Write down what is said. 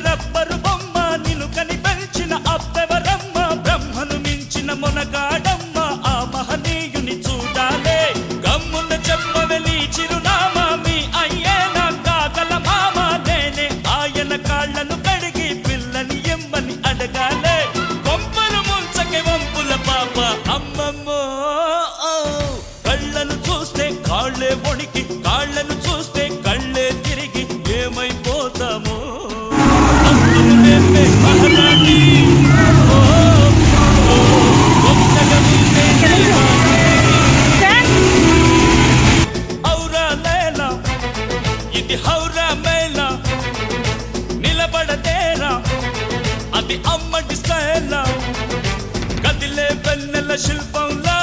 rubber బొమ్మ నిన్ను కని పెంచిన అప్పెవరమ్మ బ్రహ్మను మించిన మొనగాడమ్మ ఆ మహనీయుని చూడాలే గమ్మున చెప్పవెలి చిరునామా మీ అయ్యేనా కాగల మామ నేనే ఆయన కాళ్ళను కడిగి పిల్లని ఎమ్మని అడగాలే కొంపలు ముంచకే వంపుల పాప అమ్మమ్మో కళ్ళను చూస్తే కాళ్ళే వణికి కాళ్ళను చూస్తే కళ్ళే తిరిగి ఏమైపోతామో మహారాణి ఔరా లేలా ఇది హౌరా మేళా నిలబడతేరా అది అమ్మడి స్టైలా కదిలే వెన్నెల శిల్పంలా